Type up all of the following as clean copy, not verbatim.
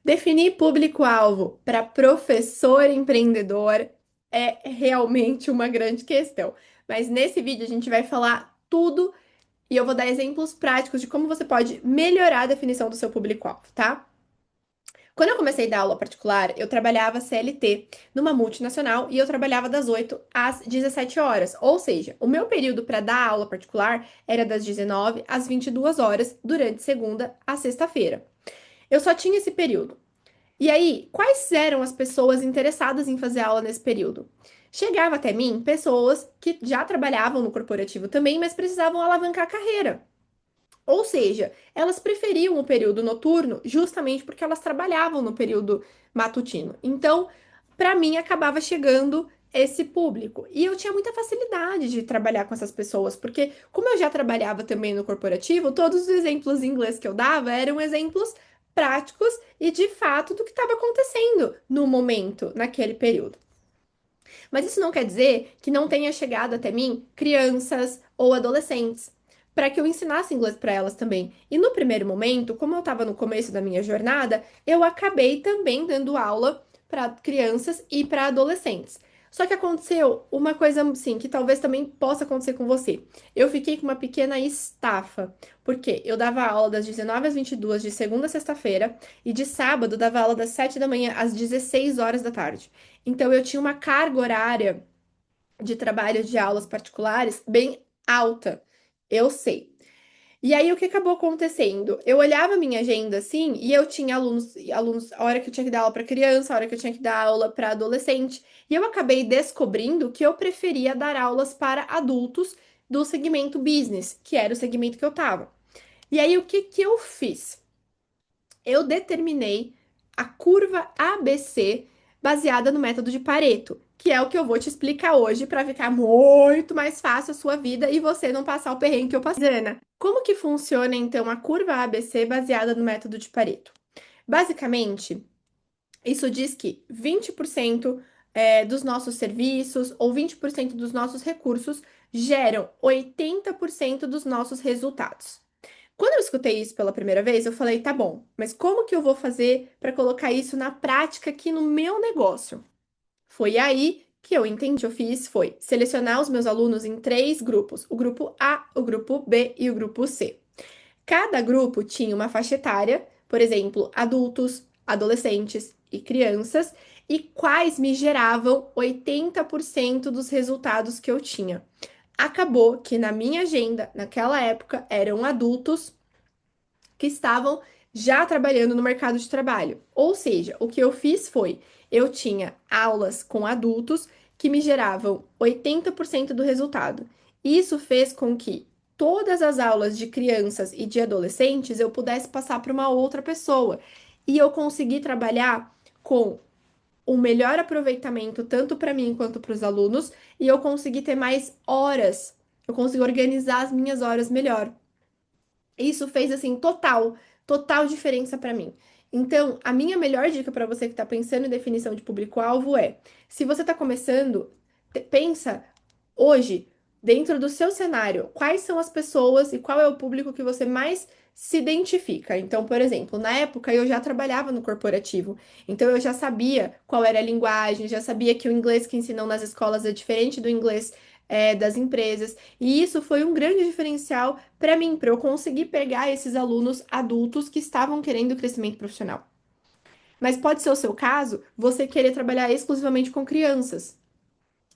Definir público-alvo para professor empreendedor é realmente uma grande questão. Mas nesse vídeo a gente vai falar tudo e eu vou dar exemplos práticos de como você pode melhorar a definição do seu público-alvo, tá? Quando eu comecei a dar aula particular, eu trabalhava CLT numa multinacional e eu trabalhava das 8 às 17 horas. Ou seja, o meu período para dar aula particular era das 19 às 22 horas durante segunda a sexta-feira. Eu só tinha esse período. E aí, quais eram as pessoas interessadas em fazer aula nesse período? Chegava até mim pessoas que já trabalhavam no corporativo também, mas precisavam alavancar a carreira. Ou seja, elas preferiam o período noturno justamente porque elas trabalhavam no período matutino. Então, para mim, acabava chegando esse público. E eu tinha muita facilidade de trabalhar com essas pessoas, porque, como eu já trabalhava também no corporativo, todos os exemplos em inglês que eu dava eram exemplos práticos e de fato do que estava acontecendo no momento, naquele período. Mas isso não quer dizer que não tenha chegado até mim crianças ou adolescentes, para que eu ensinasse inglês para elas também. E no primeiro momento, como eu estava no começo da minha jornada, eu acabei também dando aula para crianças e para adolescentes. Só que aconteceu uma coisa assim, que talvez também possa acontecer com você. Eu fiquei com uma pequena estafa, porque eu dava aula das 19 às 22 de segunda a sexta-feira e de sábado dava aula das 7 da manhã às 16 horas da tarde. Então eu tinha uma carga horária de trabalho de aulas particulares bem alta, eu sei. E aí o que acabou acontecendo? Eu olhava a minha agenda assim e eu tinha alunos, a hora que eu tinha que dar aula para criança, a hora que eu tinha que dar aula para adolescente, e eu acabei descobrindo que eu preferia dar aulas para adultos do segmento business, que era o segmento que eu tava. E aí o que que eu fiz? Eu determinei a curva ABC baseada no método de Pareto, que é o que eu vou te explicar hoje para ficar muito mais fácil a sua vida e você não passar o perrengue que eu passei. Ana, como que funciona então a curva ABC baseada no método de Pareto? Basicamente, isso diz que 20% dos nossos serviços ou 20% dos nossos recursos geram 80% dos nossos resultados. Quando eu escutei isso pela primeira vez, eu falei, tá bom, mas como que eu vou fazer para colocar isso na prática aqui no meu negócio? Foi aí que eu entendi, o que eu fiz foi selecionar os meus alunos em três grupos: o grupo A, o grupo B e o grupo C. Cada grupo tinha uma faixa etária, por exemplo, adultos, adolescentes e crianças, e quais me geravam 80% dos resultados que eu tinha. Acabou que na minha agenda, naquela época, eram adultos que estavam já trabalhando no mercado de trabalho. Ou seja, o que eu fiz foi, eu tinha aulas com adultos que me geravam 80% do resultado. Isso fez com que todas as aulas de crianças e de adolescentes eu pudesse passar para uma outra pessoa. E eu consegui trabalhar com o melhor aproveitamento tanto para mim quanto para os alunos, e eu consegui ter mais horas. Eu consegui organizar as minhas horas melhor. Isso fez assim total diferença para mim. Então, a minha melhor dica para você que está pensando em definição de público-alvo é: se você está começando, pensa hoje, dentro do seu cenário, quais são as pessoas e qual é o público que você mais se identifica. Então, por exemplo, na época eu já trabalhava no corporativo, então eu já sabia qual era a linguagem, já sabia que o inglês que ensinam nas escolas é diferente do inglês das empresas. E isso foi um grande diferencial para mim, para eu conseguir pegar esses alunos adultos que estavam querendo crescimento profissional. Mas pode ser o seu caso, você querer trabalhar exclusivamente com crianças.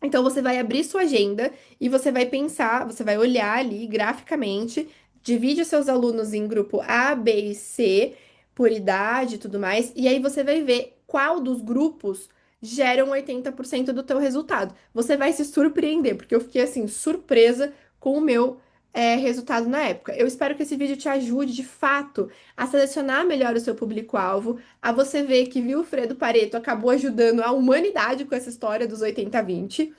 Então você vai abrir sua agenda e você vai pensar, você vai olhar ali graficamente, divide os seus alunos em grupo A, B e C, por idade e tudo mais, e aí você vai ver qual dos grupos geram 80% do teu resultado. Você vai se surpreender, porque eu fiquei assim, surpresa com o meu resultado na época. Eu espero que esse vídeo te ajude de fato a selecionar melhor o seu público-alvo, a você ver que Vilfredo Pareto acabou ajudando a humanidade com essa história dos 80-20.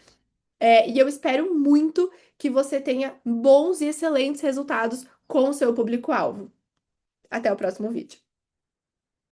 E eu espero muito que você tenha bons e excelentes resultados com o seu público-alvo. Até o próximo vídeo.